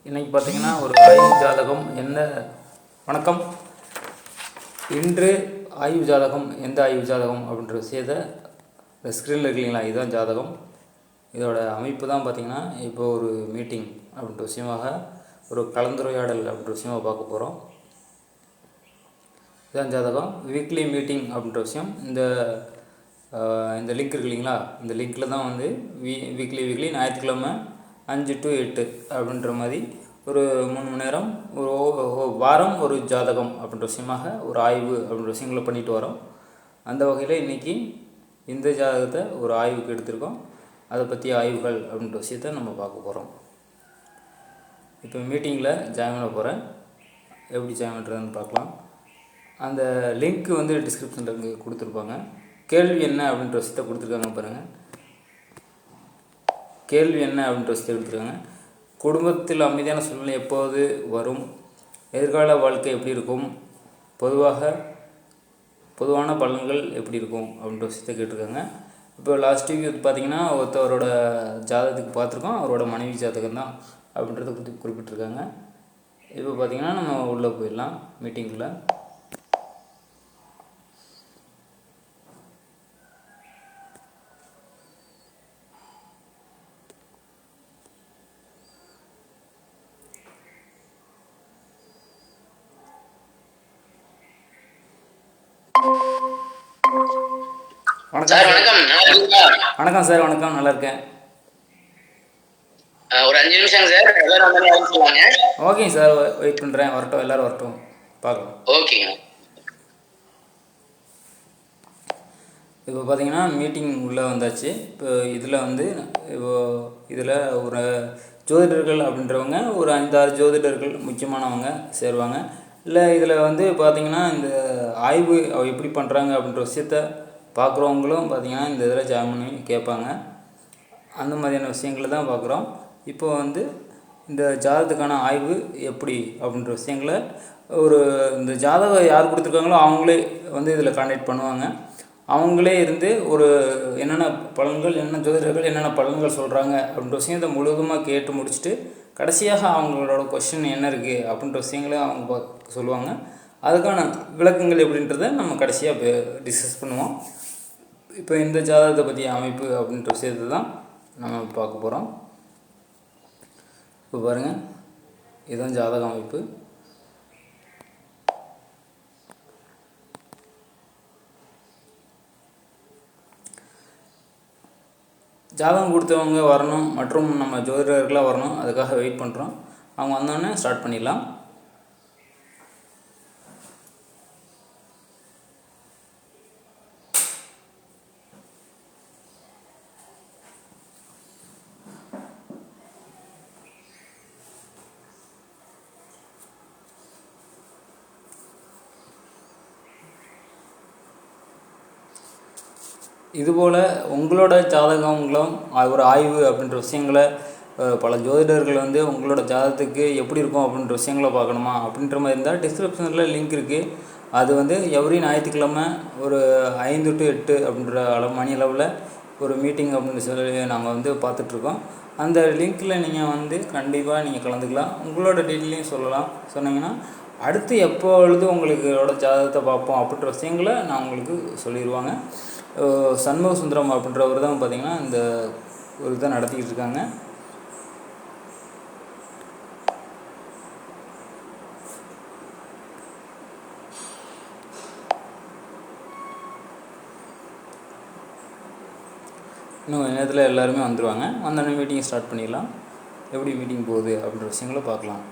இன்றைக்கி பார்த்திங்கன்னா ஒரு ஆய்வு ஜாதகம் என்ன வணக்கம். இன்று ஆய்வு ஜாதகம் எந்த ஆய்வு ஜாதகம் அப்படின்ற விஷயத்தை இந்த ஸ்க்ரீனில் இருக்கீங்களா, இதுதான் ஜாதகம். இதோட அமைப்பு தான் பார்த்திங்கன்னா இப்போ ஒரு மீட்டிங் அப்படின்ற விஷயமாக ஒரு கலந்துரையாடல் அப்படின்ற விஷயமாக பார்க்க போகிறோம். இதுதான் ஜாதகம். வீக்லி மீட்டிங் அப்படின்ற விஷயம் இந்த லிங்க் இருக்கு இல்லைங்களா, இந்த லிங்க்கில் தான் வந்து வீக்லி ஞாயிற்றுக்கிழமை 5 to 8 அப்படின்ற மாதிரி ஒரு 3 மணி நேரம் ஒரு வாரம் ஒரு ஜாதகம் அப்படின்ற விஷயமாக ஒரு ஆய்வு அப்படின்ற விஷயங்களை பண்ணிட்டு வரோம். அந்த வகையில் இன்றைக்கி இந்த ஜாதகத்தை ஒரு ஆய்வுக்கு எடுத்திருக்கோம். அதை பற்றிய ஆய்வுகள் அப்படின்ற விஷயத்த நம்ம பார்க்க போகிறோம். இப்போ மீட்டிங்கில் ஜாயின் பண்ண போகிறேன். எப்படி ஜாயின் பண்ணுறதுன்னு பார்க்கலாம். அந்த லிங்க் வந்து டிஸ்கிரிப்ஷனில் இங்கே கொடுத்துருப்பாங்க. கேள்வி என்ன அப்படின்ற விஷயத்தை கொடுத்துருக்காங்க பாருங்கள். கேள்வி என்ன அப்படின்ற விஷயத்தை கொடுத்துருக்காங்க. குடும்பத்தில் அமைதியான சூழ்நிலை எப்போது வரும், எதிர்கால வாழ்க்கை எப்படி இருக்கும், பொதுவான பலன்கள் எப்படி இருக்கும் அப்படின்ற விஷயத்தை கேட்டிருக்காங்க. இப்போ லாஸ்ட் வீக் பார்த்திங்கன்னா ஒருத்தவரோட ஜாதகத்துக்கு பார்த்துருக்கோம். அவரோட மனைவி ஜாதகம் தான் அப்படின்றத குறிப்பிட்டிருக்காங்க. இப்போ பார்த்திங்கன்னா நம்ம உள்ளே போயிடலாம் மீட்டிங்கில். வணக்கம் சார். வணக்கம், நல்லா இருக்கேன். ஒரு 5 நிமிஷம் சார். ஓகேங்க சார், வெயிட் பண்ணுறேன். வரட்டும், எல்லோரும் வரட்டும், பார்க்கலாம். ஓகேங்க. இப்போ பார்த்தீங்கன்னா மீட்டிங் உள்ளே வந்தாச்சு. இப்போ இதில் வந்து இதில் ஒரு ஜோதிடர்கள் அப்படின்றவங்க ஒரு 5-6 ஜோதிடர்கள் முக்கியமானவங்க சேருவாங்க. இல்லை இதில் வந்து பார்த்திங்கன்னா இந்த ஆய்வு எப்படி பண்ணுறாங்க அப்படின்ற விஷயத்த பார்க்குறவங்களும் பார்த்திங்கன்னா இந்த இதில் ஜாயின் பண்ணி கேட்பாங்க. அந்த மாதிரியான விஷயங்களை தான் பார்க்குறோம். இப்போ வந்து இந்த ஜாதகத்துக்கான ஆய்வு எப்படி அப்படின்ற விஷயங்களை இந்த ஜாதகம் யார் கொடுத்துருக்காங்களோ அவங்களே வந்து இதில் கான்டாக்ட் பண்ணுவாங்க. அவங்களே இருந்து ஒரு என்னென்ன பலன்கள், என்னென்ன ஜோதிடர்கள் என்னென்ன பலன்கள் சொல்கிறாங்க அப்படின்ற விஷயத்தை முழுவதுமாக கேட்டு முடிச்சுட்டு கடைசியாக அவங்களோட கொஸ்டின் என்ன இருக்குது அப்படின்ற விஷயங்களே அவங்க சொல்லுவாங்க. அதுக்கான விளக்கங்கள் எப்படின்றத நம்ம கடைசியாக டிஸ்கஸ் பண்ணுவோம். இப்போ இந்த ஜாதகத்தை பற்றிய அமைப்பு அப்படின்ற விஷயத்தை தான் நம்ம பார்க்க போகிறோம். இப்போ பாருங்கள், இதுதான் ஜாதக அமைப்பு. ஜாதகம் கொடுத்தவங்க வரணும் மற்றும் நம்ம ஜோதிடர்களாக வரணும், அதுக்காக வெயிட் பண்ணுறோம். அவங்க வந்தோடனே ஸ்டார்ட் பண்ணிடலாம். இதுபோல் உங்களோட ஜாதகங்களும் ஒரு ஆய்வு அப்படின்ற விஷயங்களை பல ஜோதிடர்கள் வந்து உங்களோட ஜாதகத்துக்கு எப்படி இருக்கும் அப்படின்ற விஷயங்களை பார்க்கணுமா அப்படின்ற மாதிரி இருந்தால் டிஸ்கிரிப்ஷனில் லிங்க் இருக்குது. அது வந்து எவ்ரி ஞாயிற்றுக்கிழமை ஒரு 5 to 8 அப்படின்ற மணி அளவில் ஒரு மீட்டிங் அப்படின்னு சொல்லி நாங்கள் வந்து பார்த்துட்ருக்கோம். அந்த லிங்க்கில் நீங்கள் வந்து கண்டிப்பாக நீங்கள் கலந்துக்கலாம். உங்களோட டீட்டெயிலையும் சொன்னீங்கன்னா அடுத்து எப்பொழுது உங்களோட ஜாதகத்தை பார்ப்போம் அப்படின்ற விஷயங்களை நான் உங்களுக்கு சொல்லிடுவாங்க. சண்முக சுந்தரம் அப்படின்றவர் தான் பார்த்திங்கன்னா இந்த ஒரு இதை நடத்திக்கிட்டு இருக்காங்க. இன்னும் கொஞ்சம் நேரத்தில் எல்லாருமே வந்துடுவாங்க. வந்தோடனே மீட்டிங் ஸ்டார்ட் பண்ணிடலாம். எப்படி மீட்டிங் போகுது அப்படின்ற விஷயங்களை பார்க்கலாம்.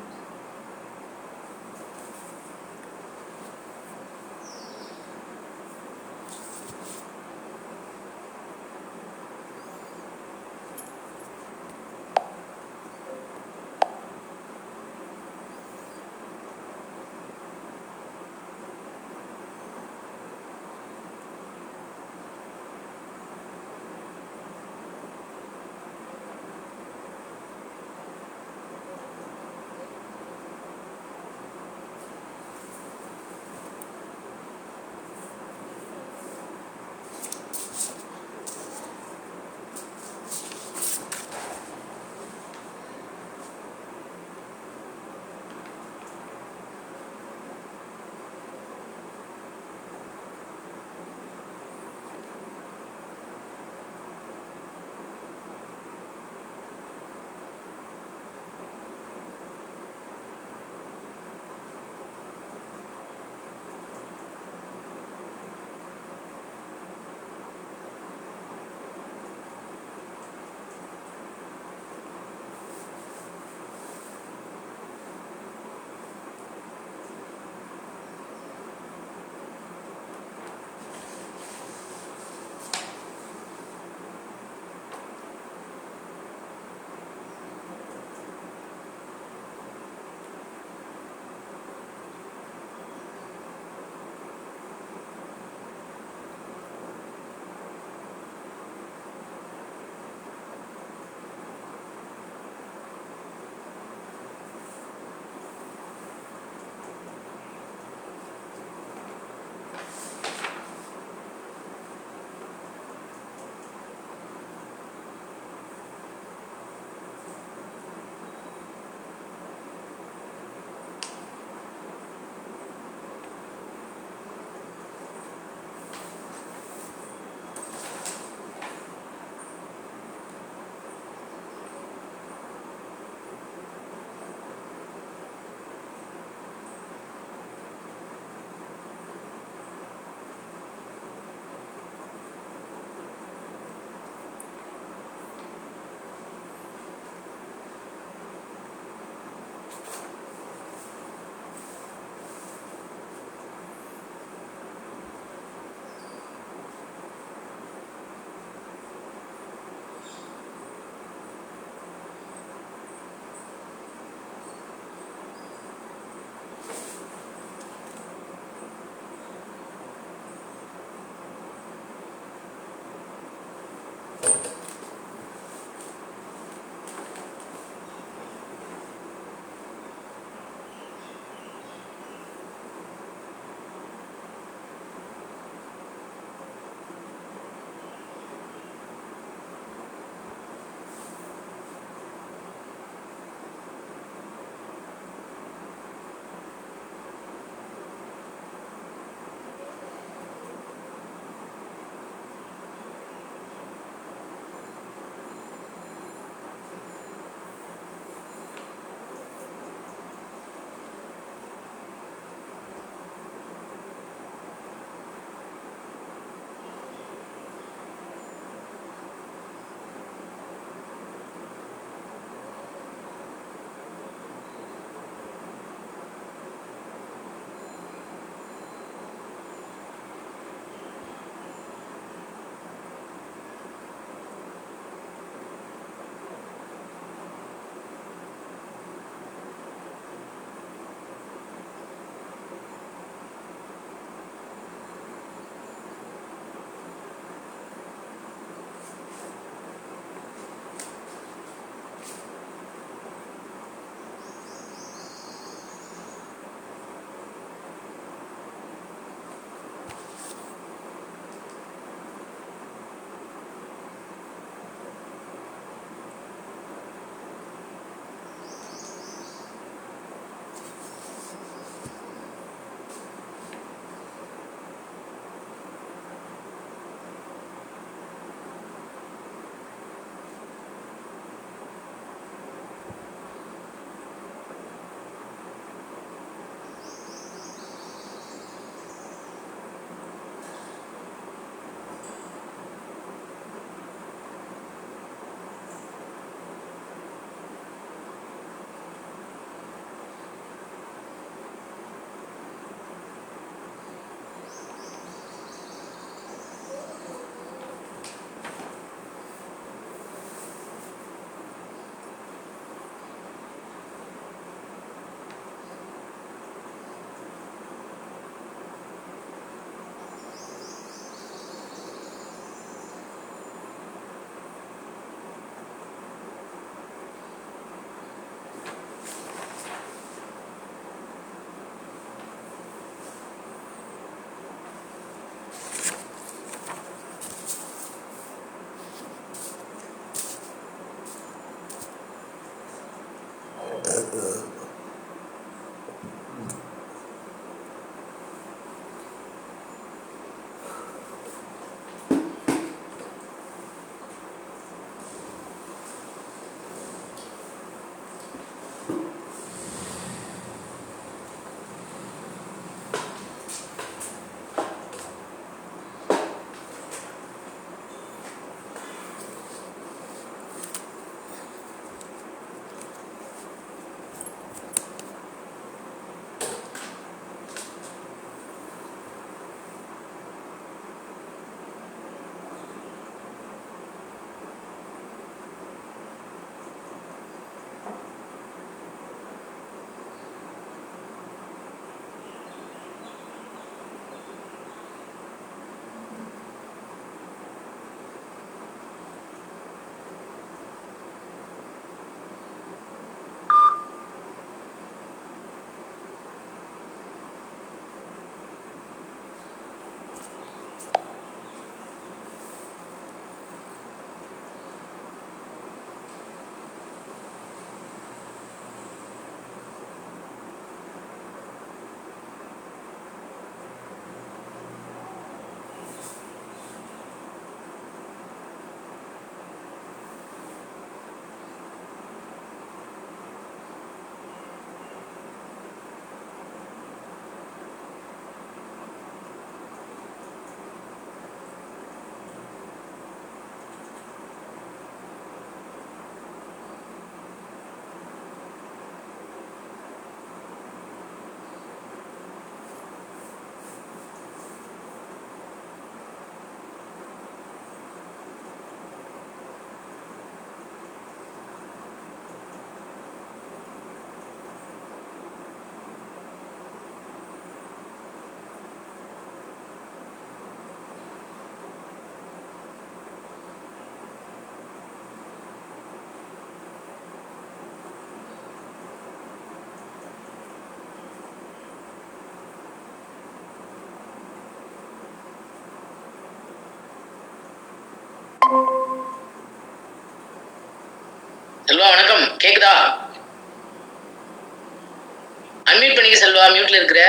செல்வா வணக்கம், கேக்குதா? அன்மியூட் பண்ணிக்க செல்வா, மியூட்ல இருக்கிற.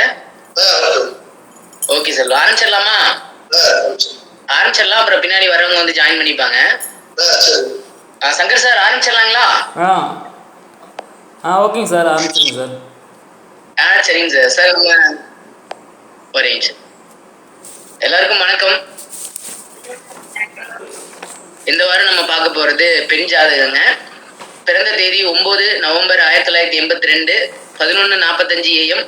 ஓகே செல்வா, ஆரம்பிச்சிடலாமா? ஆரம்பிச்சிடலாம், அப்புறம் பின்னாடி வரவங்க வந்து ஜாயின் பண்ணிப்பாங்க. சங்கர் சார் ஆரம்பிச்சிடலாங்களா? ஓகேங்க சார், ஆரம்பிச்சிருங்க சார். சரிங்க சார். சார் ஒரே நிமிஷம். எல்லாருக்கும் வணக்கம். இந்த வாரம் நம்ம பார்க்க போறது பெண் ஜாதகங்க. பிறந்த தேதி 9 நவம்பர் 1982 11:45 AM.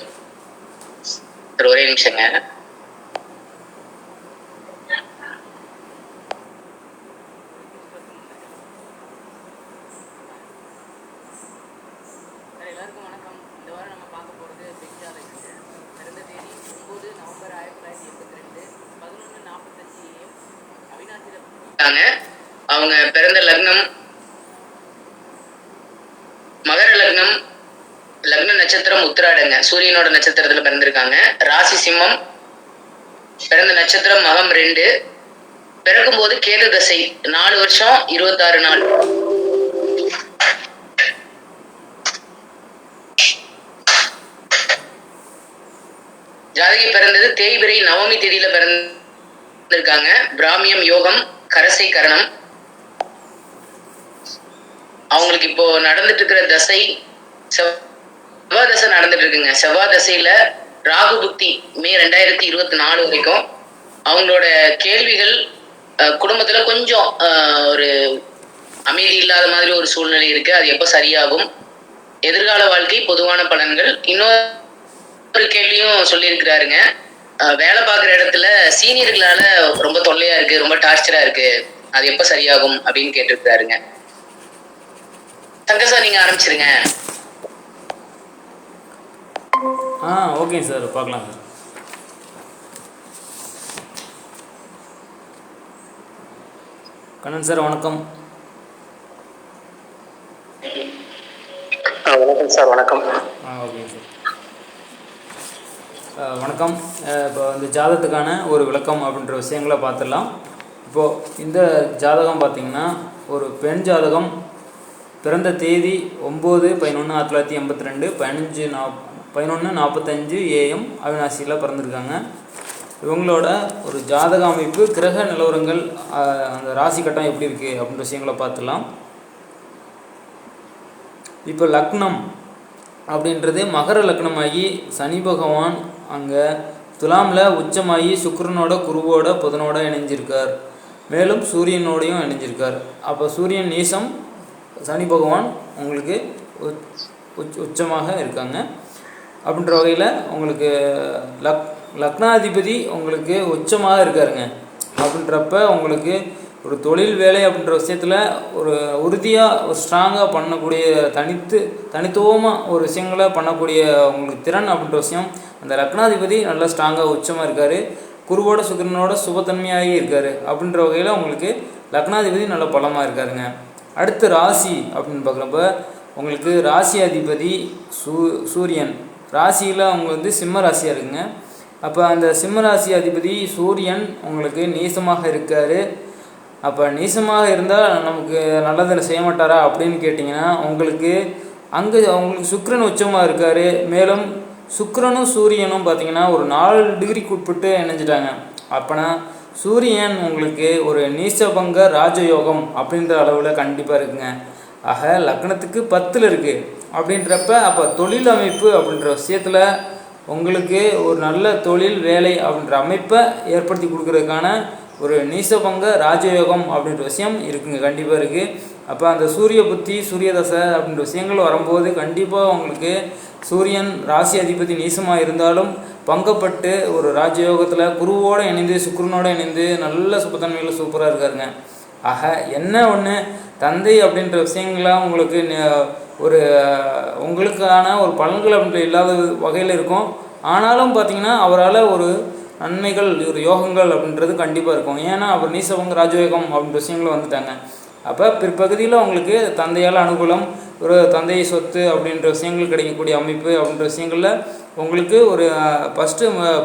ஒரே நிமிஷங்க. எல்லாருக்கும் வணக்கம். இந்த வாரம் நம்ம பார்க்க போறது பெண் ஜாதகங்க. பிறந்த தேதி 9 நவம்பர் 1982 11:45 AM. அவினாசில அவங்க பிறந்த லக்னம் மகர லக்னம், லக்ன நட்சத்திரம் உத்திராடங்க, சூரியனோட நட்சத்திரத்துல பிறந்திருக்காங்க. ராசி சிம்மம், பிறந்த நட்சத்திரம் மகம் 2, பிறக்கும் போது கேது தசை 4 வருஷம் 26 நாள். ஜாதகி பிறந்தது தேய்பிரை நவமி தேதியில பிறந்திருக்காங்க. பிராமியம் யோகம், கரசை கரணம். அவங்களுக்கு இப்போ நடந்துட்டு இருக்கிற தசை செவ்வாய் தசை நடந்துட்டு இருக்குங்க. செவ்வாய் தசையில ராகு புக்தி மே 2024 வரைக்கும். அவங்களோட கேள்விகள் குடும்பத்துல கொஞ்சம் ஒரு அமைதி இல்லாத மாதிரி ஒரு சூழ்நிலை இருக்கு. அது எப்போ சரியாகும்? எதிர்கால வாழ்க்கை, பொதுவான பலன்கள். இன்னொரு கேள்வியும் சொல்லியிருக்கிறாருங்க. வேலை பார்க்குற இடத்துல சீனியர்களால ரொம்ப தொல்லையா இருக்கு, ரொம்ப டார்ச்சரா இருக்கு, அது எப்போ சரியாகும் அப்படின்னு கேட்டிருக்கிறாருங்க. சங்கர் சார், நீங்க ஆரம்பிச்சிருங்க. ஓகே சார், பார்க்கலாம் சார். கண்ணன் சார் வணக்கம். வணக்கம் சார். வணக்கம். ஓகே சார், வணக்கம். இப்போ இந்த ஜாதகத்துக்கான ஒரு விளக்கம் அப்படின்ற விஷயங்களை பார்த்துடலாம். இப்போது இந்த ஜாதகம் பார்த்திங்கன்னா ஒரு பெண் ஜாதகம். பிறந்த தேதி 9/11/1982 11:45 AM அவினாசியில் பிறந்திருக்காங்க. இவங்களோட ஒரு ஜாதக அமைப்பு, கிரக நிலவரங்கள், அந்த ராசி கட்டம் எப்படி இருக்குது அப்படின்ற விஷயங்களை பார்த்துலாம். இப்போ லக்னம் அப்படின்றது மகர லக்னமாகி சனி பகவான் அங்கே துலாமில் உச்சமாகி சுக்கிரனோட குருவோட புதனோட இணைஞ்சிருக்கார். மேலும் சூரியனோடையும் இணைஞ்சிருக்கார். அப்போ சூரியன் நீசம், சனி பகவான் உங்களுக்கு உச்சமாக இருக்காங்க. அப்படின்ற வகையில் உங்களுக்கு லக்னாதிபதி உங்களுக்கு உச்சமாக இருக்காருங்க. அப்படின்றப்ப உங்களுக்கு ஒரு தொழில் வேலை அப்படின்ற விஷயத்தில் ஒரு உறுதியாக ஒரு ஸ்ட்ராங்காக பண்ணக்கூடிய தனித்துவமாக ஒரு விஷயங்களை பண்ணக்கூடிய உங்களுக்கு திறன் அப்படின்ற விஷயம் அந்த லக்னாதிபதி நல்லா ஸ்ட்ராங்காக உச்சமாக இருக்கார். குருவோட சுக்கிரனோட சுபத்தன்மையாகி இருக்கார். அப்படின்ற வகையில் உங்களுக்கு லக்னாதிபதி நல்ல பலமாக இருக்காருங்க. அடுத்து ராசி அப்படின்னு பார்க்குறப்ப உங்களுக்கு ராசி அதிபதி சூரியன். ராசியில் அவங்க சிம்ம ராசியாக இருக்குங்க. அப்போ அந்த சிம்ம ராசி அதிபதி சூரியன் உங்களுக்கு நீசமாக இருக்கார். அப்போ நீசமாக இருந்தால் நமக்கு நல்லதில் செய்ய மாட்டாரா அப்படின்னு கேட்டிங்கன்னா உங்களுக்கு சுக்கிரன் உச்சமாக இருக்கார். மேலும் சுக்கிரனும் சூரியனும் பார்த்திங்கன்னா ஒரு 4 டிகிரிக்கு உட்பட்டு இணைஞ்சிட்டாங்க. அப்போனா சூரியன் உங்களுக்கு ஒரு நீசபங்க ராஜயோகம் அப்படின்ற அளவில் கண்டிப்பாக இருக்குங்க. ஆக லக்னத்துக்கு 10ல் இருக்குது. அப்படின்றப்ப அப்போ தொழில் அமைப்பு அப்படின்ற விஷயத்தில் உங்களுக்கு ஒரு நல்ல தொழில் வேலை அப்படின்ற அமைப்பை ஏற்படுத்தி கொடுக்கறதுக்கான ஒரு நீசபங்க ராஜயோகம் அப்படின்ற விஷயம் இருக்குங்க, கண்டிப்பாக இருக்குது. அப்போ அந்த சூரிய புத்தி, சூரிய தசை அப்படின்ற விஷயங்கள் வரும்போது கண்டிப்பாக உங்களுக்கு சூரியன் ராசி அதிபதி நீசமாக இருந்தாலும் பங்கப்பட்டு ஒரு ராஜயோகத்தில் குருவோடு இணைந்து சுக்கிரனோடு இணைந்து நல்ல சுபத்தன்மையில் சூப்பராக இருக்காருங்க. ஆக என்ன ஒன்று தந்தை அப்படின்ற விஷயங்கள்லாம் உங்களுக்கு ஒரு உங்களுக்கான ஒரு பலன்கள் அப்படின்ற இல்லாத வகையில் இருக்கும். ஆனாலும் பார்த்திங்கன்னா அவரால் ஒரு நன்மைகள், ஒரு யோகங்கள் அப்படின்றது கண்டிப்பாக இருக்கும். ஏன்னா அவர் நீசபங்க ராஜயோகம் அப்படின்ற விஷயங்களும் வந்துட்டாங்க. அப்போ பிற்பகுதியில் உங்களுக்கு தந்தையால் அனுகூலம், ஒரு தந்தை சொத்து அப்படின்ற விஷயங்கள் கிடைக்கக்கூடிய அமைப்பு அப்படின்ற விஷயங்களில் உங்களுக்கு ஒரு ஃபஸ்ட்டு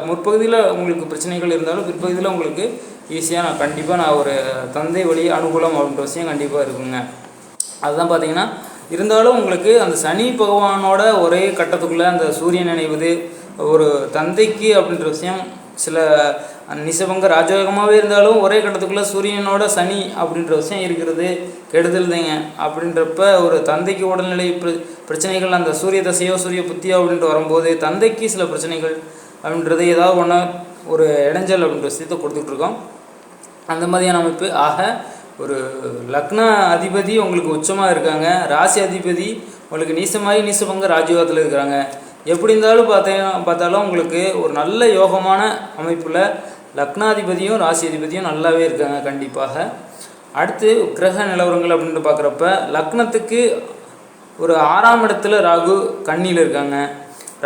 முற்பகுதியில் உங்களுக்கு பிரச்சனைகள் இருந்தாலும் பிற்பகுதியில் உங்களுக்கு ஈஸியாக கண்டிப்பாக ஒரு தந்தை வழி அனுகூலம் அப்படின்ற விஷயம் கண்டிப்பாக இருக்குங்க. அதுதான் பார்த்திங்கன்னா இருந்தாலும் உங்களுக்கு அந்த சனி பகவானோட ஒரே கட்டத்துக்குள்ளே அந்த சூரியன் இணைவது ஒரு தந்தைக்கு அப்படின்ற விஷயம் சில நிசபங்க ராஜயோகமாகவே இருந்தாலும் ஒரே கட்டத்துக்குள்ளே சூரியனோட சனி அப்படின்ற விஷயம் இருக்கிறது கெடுதல் தாங்க. அப்படின்றப்ப ஒரு தந்தைக்கு உடல்நிலை பிரச்சனைகள் அந்த சூரிய தசையோ சூரிய புத்தியோ அப்படின்ட்டு வரும்போது தந்தைக்கு சில பிரச்சனைகள் அப்படின்றது ஏதாவது ஒன்று ஒரு இடைஞ்சல் அப்படின்ற விஷயத்தை கொடுத்துட்ருக்கோம். அந்த மாதிரியான அமைப்பு. ஆக ஒரு லக்ன அதிபதி உங்களுக்கு உச்சமாக இருக்காங்க. ராசி அதிபதி உங்களுக்கு நீசபங்க ராஜயோகத்தில் இருக்கிறாங்க. எப்படி இருந்தாலும் பார்த்தாலும் உங்களுக்கு ஒரு நல்ல யோகமான அமைப்பில் லக்னாதிபதியும் ராசி அதிபதியும் நல்லாவே இருக்காங்க கண்டிப்பாக. அடுத்து கிரக நிலவரங்கள் அப்படின்ட்டு பார்க்குறப்ப லக்னத்துக்கு ஒரு 6ஆம் இடத்துல ராகு கன்னியில் இருக்காங்க.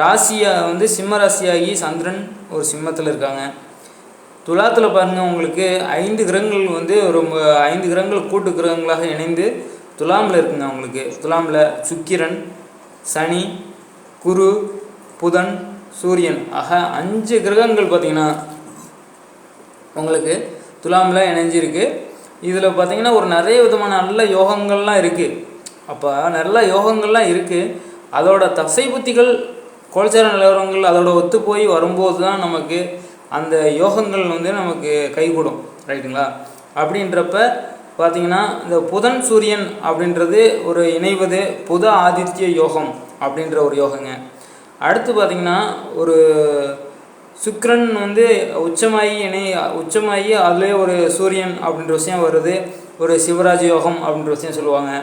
ராசியை சிம்ம ராசியாகி சந்திரன் ஒரு சிம்மத்தில் இருக்காங்க. துலாத்தில் பாருங்கள் உங்களுக்கு 5 கிரகங்கள் ஒரு 5 கிரகங்கள் கூட்டு கிரகங்களாக இணைந்து துலாமில் இருக்குங்க. உங்களுக்கு துலாமில் சுக்கிரன், சனி, குரு, புதன், சூரியன் ஆக 5 கிரகங்கள் பார்த்திங்கன்னா உங்களுக்கு துலாமில் இணைஞ்சிருக்கு. இதில் பார்த்திங்கன்னா ஒரு நிறைய விதமான நல்ல யோகங்கள்லாம் இருக்குது. அப்போ நல்ல யோகங்கள்லாம் இருக்குது. அதோட தசை புத்திகள் கோல்சார நிலவரங்கள் அதோட ஒத்து போய் வரும்போது தான் நமக்கு அந்த யோகங்கள் நமக்கு கைகூடும், ரைட்டுங்களா? அப்படின்றப்ப பார்த்திங்கன்னா இந்த புதன் சூரியன் அப்படின்றது ஒரு இணைவது புத ஆதித்ய யோகம் அப்படின்ற ஒரு யோகங்க. அடுத்து பார்த்திங்கன்னா ஒரு சுக்கிரன் உச்சமாகி அதிலே ஒரு சூரியன் அப்படின்ற விஷயம் வருது, ஒரு சிவராஜ யோகம் அப்படின்ற விஷயம் சொல்லுவாங்க.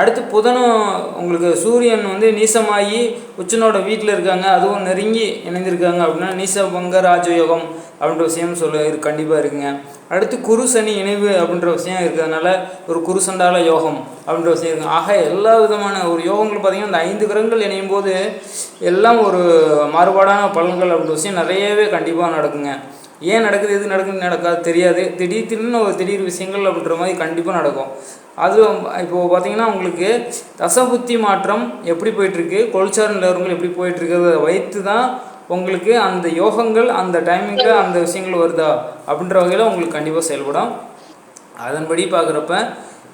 அடுத்து புதனும் உங்களுக்கு சூரியன் நீசமாகி உச்சனோட வீட்டில் இருக்காங்க, அதுவும் நெருங்கி இணைந்திருக்காங்க அப்படின்னா நீசபங்க ராஜயோகம் அப்படின்ற விஷயம் கண்டிப்பாக இருக்குங்க. அடுத்து குரு சனி இணைவு அப்படின்ற விஷயம் இருக்கிறதுனால ஒரு குரு சண்டால யோகம் அப்படின்ற விஷயம் இருக்குங்க. ஆக எல்லா விதமான ஒரு யோகங்கள் பார்த்திங்கன்னா இந்த 5 கிரகங்கள் இணையும் போது எல்லாம் ஒரு மாறுபாடான பலன்கள் அப்படின்ற விஷயம் நிறையவே கண்டிப்பாக நடக்குங்க. ஏன் நடக்குது, எது நடக்குதுன்னு நடக்காது தெரியாது. திடீர் விஷயங்கள் அப்படின்ற மாதிரி கண்டிப்பாக நடக்கும். அதுவும் இப்போது பார்த்திங்கன்னா உங்களுக்கு தசபுத்தி மாற்றம் எப்படி போயிட்டுருக்கு, கோல்சார நிலவரங்கள் எப்படி போயிட்டுருக்கிறத வைத்து தான் உங்களுக்கு அந்த யோகங்கள் அந்த டைமிங்கில் அந்த விஷயங்கள் வருதா அப்படின்ற வகையில் உங்களுக்கு கண்டிப்பாக செயல்படும். அதன்படி பார்க்குறப்ப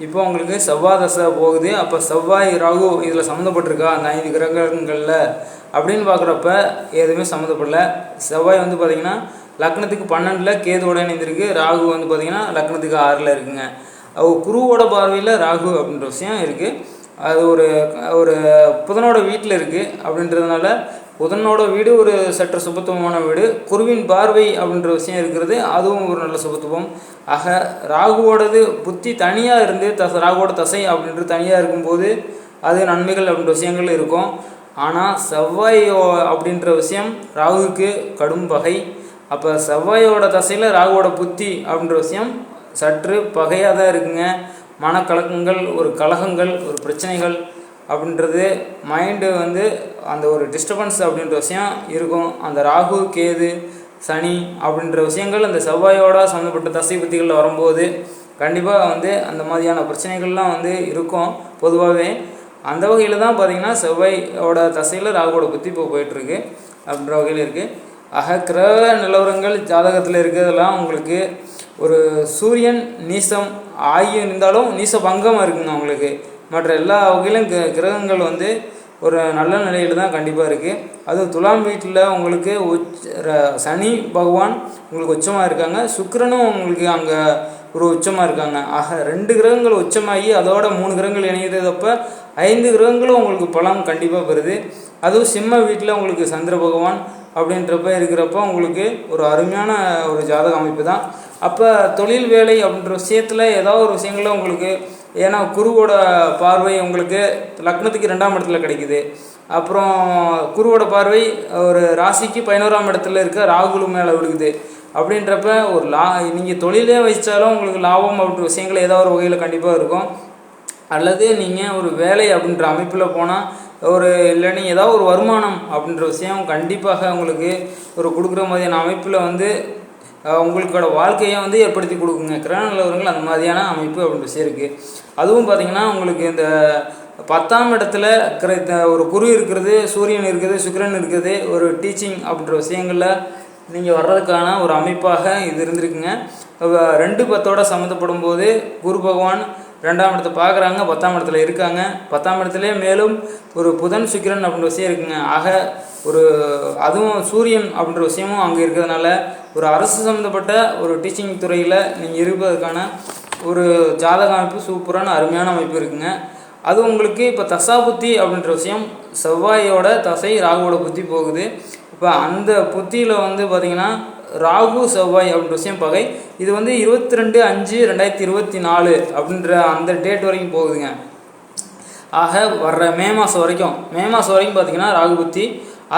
இப்போ உங்களுக்கு செவ்வாய் தசை போகுது. அப்போ செவ்வாய் ராகு இதில் சம்மந்தப்பட்டிருக்கா அந்த 5 கிரகங்களில் அப்படின்னு பார்க்குறப்ப எதுவுமே சம்மந்தப்படல. செவ்வாய் வந்து பார்த்திங்கன்னா லக்னத்துக்கு 12 கேதுவோட இணைந்திருக்கு. ராகு வந்து பார்த்திங்கன்னா லக்னத்துக்கு 6 இருக்குங்க. குருவோட பார்வையில் ராகு அப்படின்ற விஷயம் இருக்குது. அது ஒரு ஒரு புதனோட வீட்டில் இருக்குது. அப்படின்றதுனால புதனோட வீடு ஒரு சற்று சுபத்துவமான வீடு. குருவின் பார்வை அப்படின்ற விஷயம் இருக்கிறது, அதுவும் ஒரு நல்ல சுபத்துவம். ஆக ராகுவோடது புத்தி தனியாக இருந்து ராகுவோட தசை அப்படின்றது தனியாக இருக்கும்போது அது நன்மைகள் அப்படின்ற விஷயங்கள் இருக்கும். ஆனால் செவ்வாய் அப்படின்ற விஷயம் ராகுவுக்கு கடும் பகை. அப்போ செவ்வாயோட தசையில் ராகுவோட புத்தி அப்படின்ற விஷயம் சற்று பகையாக தான் இருக்குங்க. மனக்கலக்கங்கள், ஒரு கலகங்கள், ஒரு பிரச்சனைகள் அப்படின்றது மைண்டு வந்து அந்த ஒரு டிஸ்டர்பன்ஸ் அப்படின்ற விஷயம் இருக்கும். அந்த ராகு கேது சனி அப்படின்ற விஷயங்கள் அந்த செவ்வாயோட சம்மந்தப்பட்ட தசை புத்திகளில் வரும்போது கண்டிப்பாக வந்து அந்த மாதிரியான பிரச்சனைகள்லாம் வந்து இருக்கும் பொதுவாகவே. அந்த வகையில் தான் பார்த்திங்கன்னா செவ்வாயோட தசையில் ராகுவோட புத்தி இப்போ போயிட்டுருக்கு அப்படின்ற வகையில் இருக்குது. ஆக கிரக நிலவரங்கள் ஜாதகத்தில் இருக்கிறதெல்லாம் உங்களுக்கு ஒரு சூரியன் நீசம் ஆகி இருந்தாலும் நீச பங்கமாக இருக்குங்க உங்களுக்கு. மற்ற எல்லா வகையிலும் கிரகங்கள் வந்து ஒரு நல்ல நிலையில் தான் கண்டிப்பாக இருக்குது. அதுவும் துலாம் வீட்டில் உங்களுக்கு சனி பகவான் உங்களுக்கு உச்சமாக இருக்காங்க. சுக்கிரனும் உங்களுக்கு அங்கே ஒரு உச்சமாக இருக்காங்க. ஆக 2 கிரகங்கள் உச்சமாகி அதோட 3 கிரகங்கள் இணைகிறதப்போ 5 கிரகங்களும் உங்களுக்கு பலம் கண்டிப்பாக பெறுது. அதுவும் சிம்ம வீட்டில் உங்களுக்கு சந்திர பகவான் அப்படின்றப்ப இருக்கிறப்ப உங்களுக்கு ஒரு அருமையான ஒரு ஜாதக அமைப்பு தான். அப்போ தொழில் வேலை அப்படின்ற விஷயத்தில் ஏதாவது ஒரு விஷயங்களில் உங்களுக்கு, ஏன்னா குருவோட பார்வை உங்களுக்கு லக்னத்துக்கு 2ஆம் இடத்துல கிடைக்குது. அப்புறம் குருவோட பார்வை ஒரு ராசிக்கு 11ஆம் இடத்துல இருக்க ராகுலு மேலே விழுகுது. அப்படின்றப்ப ஒரு நீங்கள் தொழிலே வச்சாலும் உங்களுக்கு லாபம் அப்படின்ற விஷயங்கள் ஏதாவது ஒரு வகையில் கண்டிப்பாக இருக்கும். அல்லது நீங்கள் ஒரு வேலை அப்படின்ற அமைப்பில் போனால் ஒரு இல்லைன்னா ஏதாவது ஒரு வருமானம் அப்படின்ற விஷயம் கண்டிப்பாக உங்களுக்கு ஒரு கொடுக்குற மாதிரியான அமைப்பில் வந்து உங்களுக்கோட வாழ்க்கையை வந்து ஏற்படுத்தி கொடுக்குங்க. கிரக நிலவரங்கள் அந்த மாதிரியான அமைப்பு அப்படின்ற விஷயம் இருக்குது. அதுவும் பார்த்திங்கன்னா உங்களுக்கு இந்த 10ஆம் இடத்துல ஒரு குரு இருக்கிறது, சூரியன் இருக்குது, சுக்கிரன் இருக்குது, ஒரு டீச்சிங் அப்படின்ற விஷயங்களில் நீங்கள் வர்றதுக்கான ஒரு அமைப்பாக இது இருந்திருக்குங்க. 2-10 சம்மந்தப்படும் போது குரு பகவான் 2ஆம் இடத்தை பார்க்குறாங்க, 10ஆம் இடத்துல இருக்காங்க. 10ஆம் இடத்துலேயே மேலும் ஒரு புதன் சுக்கிரன் அப்படின்ற விஷயம் இருக்குங்க. ஆக ஒரு அதுவும் சூரியன் அப்படின்ற விஷயமும் அங்கே இருக்கிறதுனால ஒரு அரசு சம்மந்தப்பட்ட ஒரு டீச்சிங் துறையில் நீங்கள் இருப்பதற்கான ஒரு ஜாதக அமைப்பு சூப்பரான அருமையான அமைப்பு இருக்குங்க. அது உங்களுக்கு இப்போ தசா புத்தி அப்படின்ற விஷயம் செவ்வாயோட தசை ராகுவோட புத்தி போகுது. இப்போ அந்த புத்தியில் வந்து பார்த்திங்கன்னா ராகு செவ்வாய் அப்படின்ற விஷயம் பகை. இது வந்து 22/5/2024 அப்படின்ற அந்த டேட் வரைக்கும் போகுதுங்க. ஆக வர்ற மே மாதம் வரைக்கும் பார்த்திங்கன்னா ராகு புத்தி.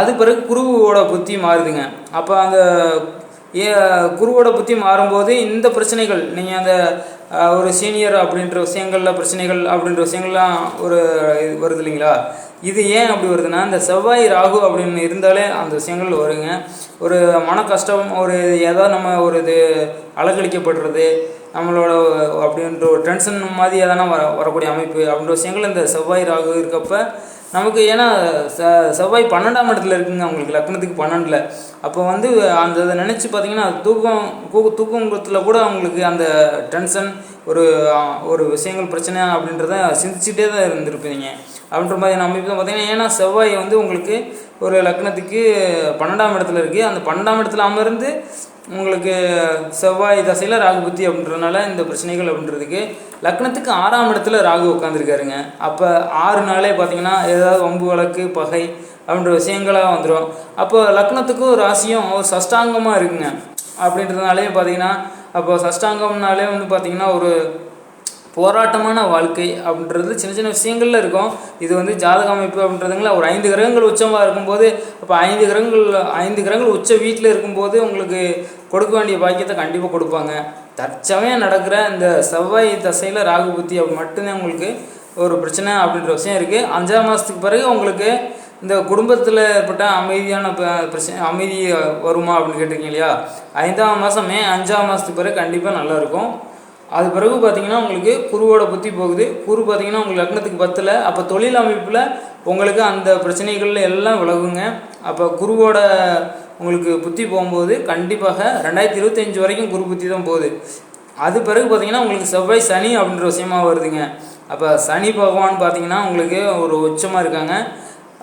அது பிறகு குருவோட புத்தி மாறுதுங்க. அப்போ அந்த குருவோட புத்தி மாறும்போது இந்த பிரச்சனைகள் நீங்கள் அந்த ஒரு சீனியர் அப்படின்ற விஷயங்களில் பிரச்சனைகள் அப்படின்ற விஷயங்கள்லாம் ஒரு வருது இல்லைங்களா? இது ஏன் அப்படி வருதுன்னா இந்த செவ்வாய் ராகு அப்படின்னு இருந்தாலே அந்த விஷயங்கள் வருங்க. ஒரு மன கஷ்டம், ஒரு ஏதாவது நம்ம ஒரு இது அலக்கழிக்கப்படுறது, நம்மளோட அப்படின்ற ஒரு டென்ஷன் மாதிரி எதனா வரக்கூடிய அமைப்பு அப்படின்ற விஷயங்கள் இந்த செவ்வாய் ராகு இருக்கப்போ நமக்கு. ஏன்னா செவ்வாய் 12ஆம் இடத்துல இருக்குங்க உங்களுக்கு லக்னத்துக்கு 12. அப்போ வந்து அந்த இதை நினச்சி பார்த்திங்கன்னா தூக்கத்தில் கூட அவங்களுக்கு அந்த டென்ஷன் ஒரு விஷயங்கள் பிரச்சனை அப்படின்றத சிந்திச்சுட்டே தான் இருந்திருப்பீங்க அப்படின்ற மாதிரி அமைப்பு தான் பார்த்திங்கன்னா. ஏன்னா செவ்வாய் வந்து உங்களுக்கு ஒரு லக்னத்துக்கு 12ஆம் இடத்துல இருக்குது. அந்த 12ஆம் இடத்துல அமர்ந்து உங்களுக்கு செவ்வாய் தசையில் ராகு புத்தி அப்படின்றதுனால இந்த பிரச்சனைகள் அப்படின்றதுக்கு லக்னத்துக்கு 6ஆம் இடத்துல ராகு உட்காந்துருக்காருங்க. அப்போ 6 நாளே பார்த்திங்கன்னா ஏதாவது வம்பு வழக்கு பகை அப்படின்ற விஷயங்களாக வந்துடும். அப்போ லக்னத்துக்கும் ராசியும் சஷ்டாங்கமாக இருக்குங்க. அப்படின்றதுனாலே பார்த்திங்கன்னா அப்போ சஷ்டாங்கம்னாலே வந்து பார்த்திங்கன்னா ஒரு போராட்டமான வாழ்க்கை அப்படின்றது சின்ன சின்ன விஷயங்கள்ல இருக்கும். இது வந்து ஜாதக அமைப்பு அப்படின்றதுங்களா ஒரு 5 கிரகங்கள் உச்சமாக இருக்கும்போது, அப்போ 5 கிரகங்கள் உச்ச வீட்டில் இருக்கும்போது உங்களுக்கு கொடுக்க வேண்டிய பாக்கியத்தை கண்டிப்பாக கொடுப்பாங்க. தற்சமயம் நடக்கிற இந்த செவ்வாய் தசையில் ராகு புத்தி அப்படி மட்டும்தான் உங்களுக்கு ஒரு பிரச்சனை அப்படின்ற விஷயம் இருக்குது. 5ஆம் மாதத்துக்கு பிறகு உங்களுக்கு இந்த குடும்பத்தில் ஏற்பட்ட அமைதியான பிரச்சனை அமைதி வருமா அப்படின்னு கேட்டிருக்கீங்க இல்லையா? 5ஆம் மாதம் 5ஆம் மாதத்துக்கு பிறகு கண்டிப்பாக நல்லாயிருக்கும். அது பிறகு பார்த்திங்கன்னா உங்களுக்கு குருவோட புத்தி போகுது. குரு பார்த்திங்கன்னா உங்களுக்கு லக்னத்துக்கு 10. அப்போ தொழில் அமைப்பில் உங்களுக்கு அந்த பிரச்சனைகளில் எல்லாம் விலகுங்க. அப்போ குருவோட உங்களுக்கு புத்தி போகும்போது கண்டிப்பாக 2025 வரைக்கும் குரு புத்தி தான் போகுது. அது பிறகு பார்த்திங்கன்னா உங்களுக்கு செவ்வாய் சனி அப்படின்ற விஷயமாக வருதுங்க. அப்போ சனி பகவான் பார்த்திங்கன்னா உங்களுக்கு ஒரு உச்சமாக இருக்காங்க.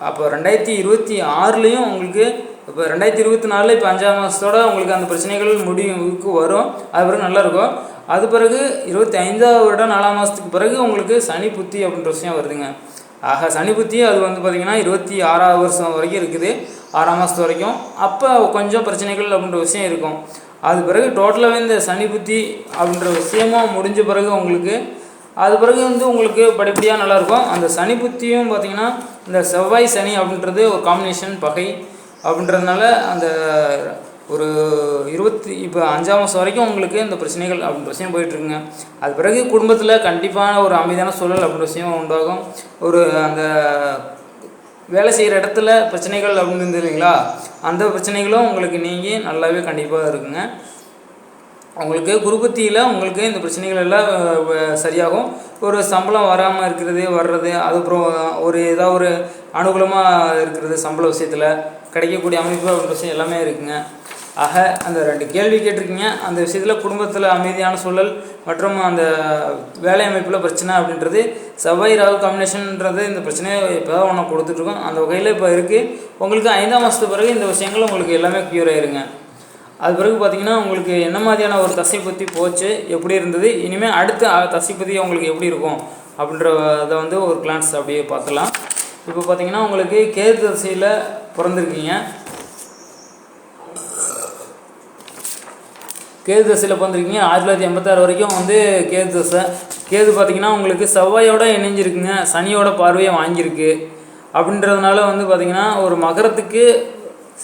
அப்போ 2026லேயும் உங்களுக்கு இப்போ 2024 இப்போ 5ஆம் மாதத்தோட உங்களுக்கு அந்த பிரச்சனைகள் முடிவுக்கு வரும். அது பிறகு நல்லாயிருக்கும். அது பிறகு 25ஆவது வருடம் 4ஆம் மாதத்துக்கு பிறகு உங்களுக்கு சனி புத்தி அப்படின்ற விஷயம் வருதுங்க. ஆக சனி புத்தி அது வந்து பார்த்திங்கன்னா 26ஆவது வருஷம் வரைக்கும் இருக்குது, 6ஆம் மாதத்து வரைக்கும். அப்போ கொஞ்சம் பிரச்சனைகள் அப்படின்ற விஷயம் இருக்கும். அது பிறகு டோட்டலாகவே இந்த சனி புத்தி அப்படின்ற விஷயமும் முடிஞ்ச பிறகு உங்களுக்கு அது பிறகு வந்து உங்களுக்கு படிப்படியாக நல்லாயிருக்கும். அந்த சனி புத்தியும் பார்த்திங்கன்னா இந்த செவ்வாய் சனி அப்படின்றது ஒரு காம்பினேஷன் பகை அப்படின்றதுனால அந்த ஒரு இப்போ 5ஆம் மாதம் வரைக்கும் உங்களுக்கு இந்த பிரச்சனைகள் அப்படின்ற விஷயம் போயிட்டுருக்குங்க. அது பிறகு குடும்பத்தில் கண்டிப்பான ஒரு அமைதியான சூழல் அப்படின்ற விஷயம் உண்டாகும். ஒரு அந்த வேலை செய்கிற இடத்துல பிரச்சனைகள் அப்படின்னு இருந்தது இல்லைங்களா, அந்த பிரச்சனைகளும் உங்களுக்கு நீங்கி நல்லாவே கண்டிப்பாக இருக்குங்க. உங்களுக்கு குருபத்தியில் உங்களுக்கு இந்த பிரச்சனைகள் எல்லாம் சரியாகும். ஒரு சம்பளம் வராமல் இருக்கிறது வர்றது, அதுக்கப்புறம் ஏதாவது ஒரு அனுகூலமாக இருக்கிறது சம்பள விஷயத்தில் கிடைக்கக்கூடிய அமைப்பு அப்படின்ற விஷயம் எல்லாமே இருக்குங்க. ஆக அந்த 2 கேள்வி கேட்டிருக்கீங்க. அந்த விஷயத்தில் குடும்பத்தில் அமைதியான சூழல் மற்றும் அந்த வேலை அமைப்பில் பிரச்சனை அப்படின்றது செவ்வாய் ராகு காம்பினேஷன்ன்றது இந்த பிரச்சனையை இப்போ தான் ஒன்று கொடுத்துட்ருக்கோம். அந்த வகையில் இப்போ இருக்குது. உங்களுக்கு 5ஆம் மாதத்துக்கு பிறகு இந்த விஷயங்கள் உங்களுக்கு எல்லாமே க்யூர் ஆயிருங்க. அது பிறகு பார்த்திங்கன்னா உங்களுக்கு என்ன மாதிரியான ஒரு தசை பற்றி போச்சு, எப்படி இருந்தது, இனிமேல் அடுத்த தசை பற்றி உங்களுக்கு எப்படி இருக்கும் அப்படின்றத வந்து ஒரு கிளான்ஸ் அப்படியே பார்த்துலாம். இப்போ பார்த்திங்கன்னா உங்களுக்கு கேது தசையில் பிறந்திருக்கீங்க. கேது தசையில் பிறந்திருக்கீங்க. 1986 வரைக்கும் வந்து கேது தசை. கேது பார்த்திங்கன்னா உங்களுக்கு செவ்வாயோட இணைஞ்சிருக்குங்க, சனியோட பார்வையை வாங்கியிருக்கு. அப்படின்றதுனால வந்து பார்த்திங்கன்னா ஒரு மகரத்துக்கு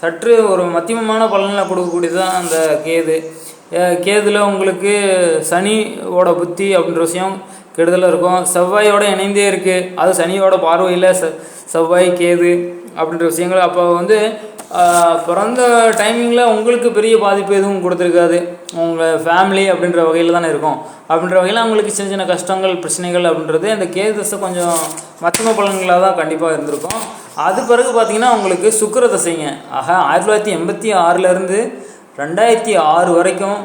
சற்று ஒரு மத்தியமமான பலன்களை கொடுக்கக்கூடியது தான் அந்த கேது. கேதுல உங்களுக்கு சனியோட புத்தி அப்படின்ற விஷயம் கெடுதலாக இருக்கும். செவ்வாயோட இணைந்தே இருக்குது, அது சனியோட பார்வையில் செவ்வாய் கேது அப்படின்ற விஷயங்கள். அப்போ வந்து பிறந்த டைமிங்கில் உங்களுக்கு பெரிய பாதிப்பு எதுவும் கொடுத்துருக்காது. உங்கள் ஃபேமிலி அப்படின்ற வகையில் தானே இருக்கும். அப்படின்ற வகையில் அவங்களுக்கு சின்ன சின்ன கஷ்டங்கள் பிரச்சனைகள் அப்படின்றது அந்த கேது தசை கொஞ்சம் மத்தியம பலன்களாக தான் கண்டிப்பாக இருந்திருக்கும். அது பிறகு பார்த்திங்கன்னா உங்களுக்கு சுக்கிர தசைங்க. ஆக 1986லேருந்து 2006 வரைக்கும்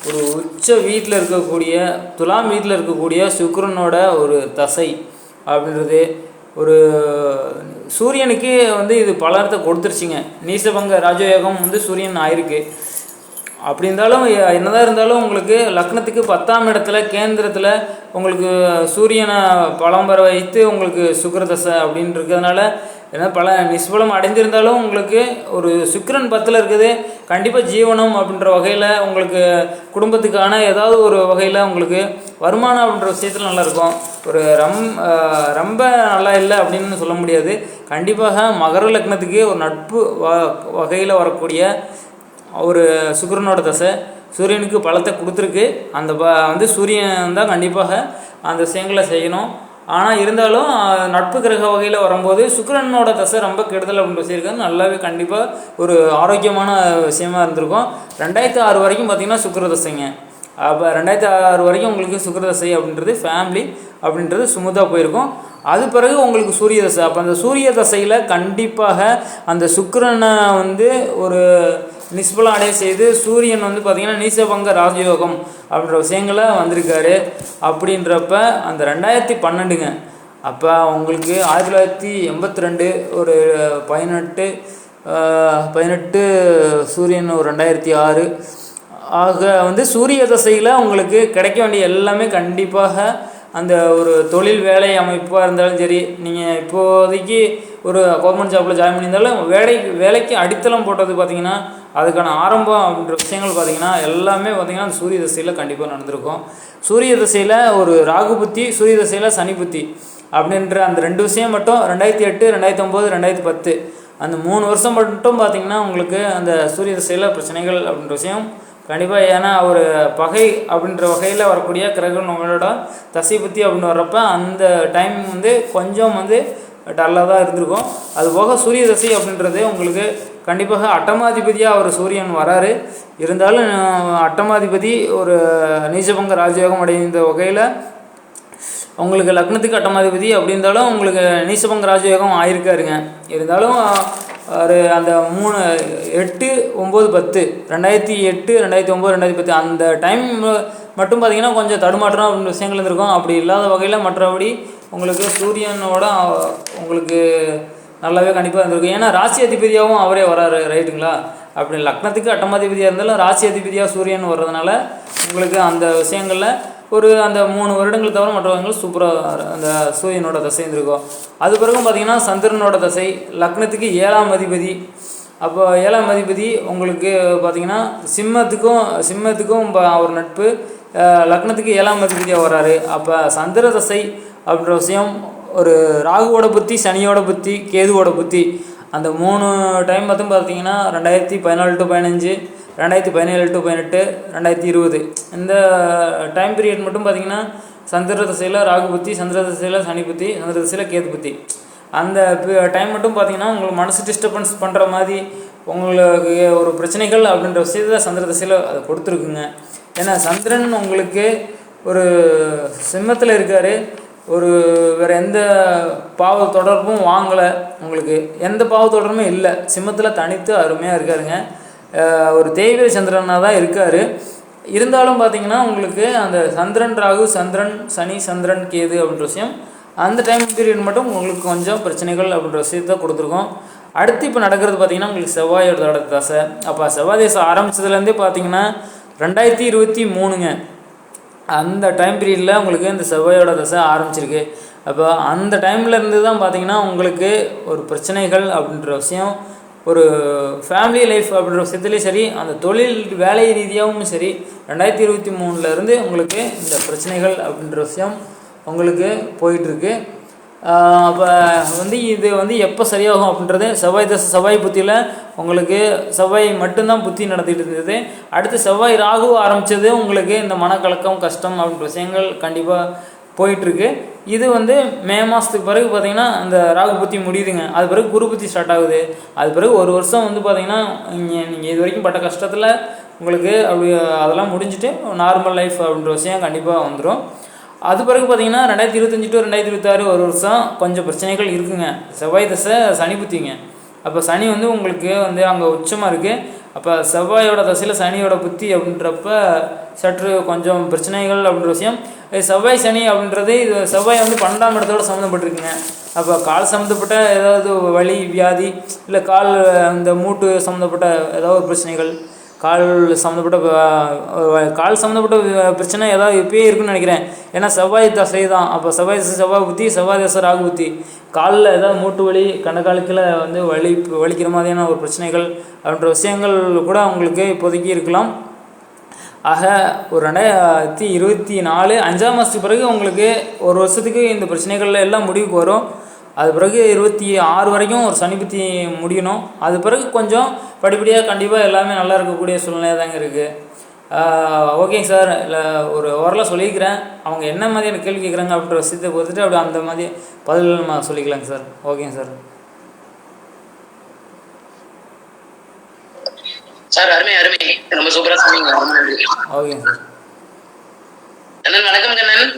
ஒரு உச்ச வீட்டில் இருக்கக்கூடிய துலாம் வீட்டில் இருக்கக்கூடிய சுக்கிரனோட ஒரு தசை அப்படின்றது ஒரு சூரியனுக்கு வந்து இது பலர்த்த கொடுத்துருச்சிங்க. நீசபங்க ராஜயோகம் வந்து சூரியன் ஆயிருக்கு. அப்படி இருந்தாலும் என்னதான் இருந்தாலும் உங்களுக்கு லக்னத்துக்கு 10ஆம் இடத்துல கேந்திரத்தில் உங்களுக்கு சூரியனை பலம் பெற வைத்து உங்களுக்கு சுக்கிர தசை அப்படின்னு இருக்கிறதுனால ஏன்னா பல நிஷ்பலம் அடைஞ்சிருந்தாலும் உங்களுக்கு ஒரு சுக்கிரன் 10ல் இருக்குது. கண்டிப்பாக ஜீவனம் அப்படின்ற வகையில் உங்களுக்கு குடும்பத்துக்கான ஏதாவது ஒரு வகையில் உங்களுக்கு வருமானம் அப்படின்ற விஷயத்தில் நல்லாயிருக்கும். ஒரு ரொம்ப நல்லா இல்லை அப்படின்னு சொல்ல முடியாது. கண்டிப்பாக மகர லக்னத்துக்கு ஒரு நட்பு வகையில் வரக்கூடிய ஒரு சுக்கிரனோட தசை சூரியனுக்கு பலத்தை கொடுத்துருக்கு. அந்த வந்து சூரியன் தான் கண்டிப்பாக அந்த விஷயங்களை செய்யணும். ஆனால் இருந்தாலும் நட்பு கிரக வகையில் வரும்போது சுக்கிரனோட தசை ரொம்ப கெடுதல் அப்படின்னு வச்சுருக்காங்க. நல்லாவே கண்டிப்பாக ஒரு ஆரோக்கியமான விஷயமா இருந்திருக்கும். 2006 வரைக்கும் பார்த்திங்கன்னா சுக்கிர தசைங்க. அப்போ 2006 வரைக்கும் உங்களுக்கு சுக்கிர தசை அப்படின்றது ஃபேமிலி அப்படின்றது சுமூத்தாக போயிருக்கும். அது பிறகு உங்களுக்கு சூரிய தசை. அப்போ அந்த சூரிய தசையில் கண்டிப்பாக அந்த சுக்கிரனை வந்து ஒரு நிஷ்பலம் அடைய செய்து சூரியன் வந்து பார்த்திங்கன்னா நீசபங்க ராஜயோகம் அப்படின்ற விஷயங்களை வந்திருக்காரு. அப்படின்றப்ப அந்த 2012ங்க. அப்போ உங்களுக்கு 1982 ஒரு 18 சூரியன் ஒரு 2006 ஆக வந்து சூரிய தசையில் உங்களுக்கு கிடைக்க வேண்டிய எல்லாமே கண்டிப்பாக அந்த ஒரு தொழில் வேலை அமைப்பாக இருந்தாலும் சரி, நீங்கள் இப்போதைக்கு ஒரு கவர்மெண்ட் ஜாப்பில் ஜாயின் பண்ணியிருந்தாலும் வேலைக்கு அடித்தளம் போட்டது பார்த்திங்கன்னா அதுக்கான ஆரம்பம் அப்படின்ற விஷயங்கள் பார்த்திங்கன்னா எல்லாமே பார்த்திங்கன்னா அந்த சூரிய தசையில் கண்டிப்பாக நடந்திருக்கும். சூரிய தசையில் ஒரு ராகு புத்தி, சூரிய தசையில் சனி புத்தி அப்படின்ற அந்த 2 விஷயம் மட்டும் 2008, 2009, 2010 அந்த 3 வருஷம் மட்டும் பார்த்திங்கன்னா உங்களுக்கு அந்த சூரிய தசையில் பிரச்சனைகள் அப்படின்ற விஷயம் கண்டிப்பாக. ஏன்னா ஒரு பகை அப்படின்ற வகையில் வரக்கூடிய கிரகங்களோட தசை புத்தி அப்படின்னு வர்றப்ப அந்த டைம் வந்து கொஞ்சம் வந்து டல்லாக தான் இருந்திருக்கும். அது போக சூரிய தசை அப்படின்றது உங்களுக்கு கண்டிப்பாக அட்டமாதிபதியாக அவர் சூரியன் வராரு. இருந்தாலும் அட்டமாதிபதி ஒரு நீசபங்க ராஜயோகம் அடைந்த வகையில் உங்களுக்கு லக்னத்துக்கு அட்டமாதிபதி அப்படி இருந்தாலும் உங்களுக்கு நீசபங்க ராஜயோகம் ஆயிருக்காருங்க. இருந்தாலும் ஒரு அந்த 8, 9, 10 2008, 2009, 2010 அந்த டைம் மட்டும் பார்த்திங்கன்னா கொஞ்சம் தடுமாற்றம் அப்படின்ற விஷயங்கள் இருந்திருக்கும். அப்படி இல்லாத வகையில் மற்றபடி உங்களுக்கு சூரியனோட உங்களுக்கு நல்லாவே கண்டிப்பாக இருந்திருக்கும். ஏன்னா ராசி அதிபதியாகவும் அவரே வராரு, ரைட்டுங்களா? அப்படி லக்னத்துக்கு அட்டமாதிபதியாக இருந்தாலும் ராசி அதிபதியாக சூரியன் வர்றதுனால உங்களுக்கு அந்த விஷயங்களில் அந்த 3 வருடங்கள் தவிர மற்றவர்கள் சூப்பராக அந்த சூரியனோட தசை இருந்திருக்கும். அது பிறகும் பார்த்திங்கன்னா சந்திரனோட தசை லக்னத்துக்கு 7ஆம் அதிபதி. அப்போ 7ஆம் அதிபதி உங்களுக்கு பார்த்திங்கன்னா சிம்மத்துக்கும் அவர் நட்பு, லக்னத்துக்கு 7ஆம் அதிபதியாக வர்றாரு. அப்போ சந்திர தசை அப்படின்ற விஷயம் ஒரு ராகுவோட புத்தி, சனியோட புத்தி, கேதுவோட புத்தி, அந்த 3 டைம் மட்டும் பார்த்திங்கன்னா 2014 to 15, 2017 to 18, 2020 இந்த டைம் பீரியட் மட்டும் பார்த்திங்கன்னா சந்திர தசையில் ராகு புத்தி, சந்திர தசையில் சனி புத்தி, சந்திர தசையில் கேது புத்தி, அந்த டைம் மட்டும் பார்த்திங்கன்னா உங்களுக்கு மனசு டிஸ்டர்பன்ஸ் பண்ணுற மாதிரி உங்களுக்கு ஒரு பிரச்சனைகள் அப்படின்ற விஷயத்தில் சந்திர தசையில் அதை கொடுத்துருக்குங்க. ஏன்னா சந்திரன் உங்களுக்கு ஒரு சிம்மத்தில் இருக்கார், வேறு எந்த பாவ தொடர்பும் வாங்கலை, உங்களுக்கு எந்த பாவ தொடர்புமே இல்லை, சிம்மத்தில் தனித்து அருமையாக இருக்காருங்க. ஒரு தேய்பிர சந்திரனாக தான் இருக்கார். இருந்தாலும் பார்த்திங்கன்னா உங்களுக்கு அந்த சந்திரன் ராகு, சந்திரன் சனி, சந்திரன் கேது அப்படின்ற விஷயம் அந்த டைம் பீரியட் மட்டும் உங்களுக்கு கொஞ்சம் பிரச்சனைகள் அப்படின்ற விஷயத்தை கொடுத்துருக்கோம். அடுத்து இப்போ நடக்கிறது பார்த்திங்கன்னா உங்களுக்கு செவ்வாயோட தசை. அப்போ செவ்வாய் தசை ஆரம்பித்ததுலேருந்தே பார்த்திங்கன்னா 2023ங்க அந்த டைம் பீரியடில் உங்களுக்கு இந்த செவ்வாயோட தசை ஆரம்பிச்சிருக்கு. அப்போ அந்த டைமில் இருந்து தான் பார்த்திங்கன்னா உங்களுக்கு ஒரு பிரச்சனைகள் அப்படின்ற விஷயம், ஒரு ஃபேமிலி லைஃப் அப்படின்ற விஷயத்துலேயும் சரி, அந்த தொழில் வேலை ரீதியாகவும் சரி 2023லேருந்து உங்களுக்கு இந்த பிரச்சனைகள் அப்படின்ற விஷயம் உங்களுக்கு போயிட்டுருக்கு. அப்போ இது எப்போ சரியாகும் அப்படின்றது செவ்வாய் புத்தியில் உங்களுக்கு செவ்வாய் மட்டும்தான் புத்தி நடத்திட்டு இருந்தது. அடுத்து செவ்வாய் ராகு ஆரம்பித்தது உங்களுக்கு இந்த மனக்கலக்கம், கஷ்டம் அப்படின்ற விஷயங்கள் கண்டிப்பாக போயிட்டுருக்கு. இது மே மாதத்துக்கு பிறகு பார்த்திங்கன்னா அந்த ராகு புத்தி முடியுதுங்க. அது பிறகு குரு புத்தி ஸ்டார்ட் ஆகுது. அது பிறகு ஒரு வருஷம் பார்த்திங்கன்னா நீங்கள் இது வரைக்கும் பட்ட கஷ்டத்தில் உங்களுக்கு அப்படி அதெல்லாம் முடிஞ்சுட்டு நார்மல் லைஃப் அப்படின்ற விஷயம் கண்டிப்பாக வந்துடும். அது பிறகு பார்த்திங்கன்னா 2025 to 2026 ஒரு வருஷம் கொஞ்சம் பிரச்சனைகள் இருக்குங்க. செவ்வாய் தசை சனி புத்திங்க. அப்போ சனி உங்களுக்கு அங்கே உச்சமாக இருக்குது. அப்போ செவ்வாயோட தசையில் சனியோட புத்தி அப்படின்றப்ப சற்று கொஞ்சம் பிரச்சனைகள் அப்படின்ற விஷயம். செவ்வாய் சனி அப்படின்றது இது செவ்வாய் 12ஆம் இடத்தோட சம்மந்தப்பட்டிருக்குங்க. அப்போ கால் சம்மந்தப்பட்ட ஏதாவது வலி வியாதி, இல்லை இந்த மூட்டு சம்மந்தப்பட்ட ஏதாவது பிரச்சனைகள், கால் சம்மந்தப்பட்ட பிரச்சனை ஏதாவது இப்போயே இருக்குன்னு நினைக்கிறேன். ஏன்னா செவ்வாய் தசை தான். அப்போ செவ்வாய் தசை செவ்வாய் புத்தி, செவ்வாய் தசை ராகு புத்தி, காலில் ஏதாவது மூட்டு வலி, கணக்காலுக்கில் வலிக்கிற மாதிரியான ஒரு பிரச்சனைகள் அப்படின்ற விஷயங்கள் கூட உங்களுக்கு இப்போதைக்கு இருக்கலாம். ஆக ஒரு 2024 5ஆம் மாதத்துக்கு பிறகு உங்களுக்கு ஒரு வருஷத்துக்கு இந்த பிரச்சனைகள் எல்லாம் முடிவுக்கு வரும். அது பிறகு 26 வரைக்கும் ஒரு சனி புத்தி முடியணும். அது பிறகு கொஞ்சம் படிப்படியாக கண்டிப்பாக எல்லாமே நல்லா இருக்கக்கூடிய சூழ்நிலையாக தாங்க இருக்குது. ஓகேங்க சார், இல்லை ஒரு ஓரளவு சொல்லியிருக்கிறேன். அவங்க என்ன மாதிரியான கேள்வி கேட்குறாங்க அப்படின்ற விஷயத்தை பொறுத்துட்டு அப்படி அந்த மாதிரி பதில் நம்ம சொல்லிக்கலாங்க சார். ஓகேங்க சார். சார் அருமை ரொம்ப சூப்பராக சொன்னீங்க. ஓகேங்க சார். கண்ணன் வணக்கம். கண்ணன்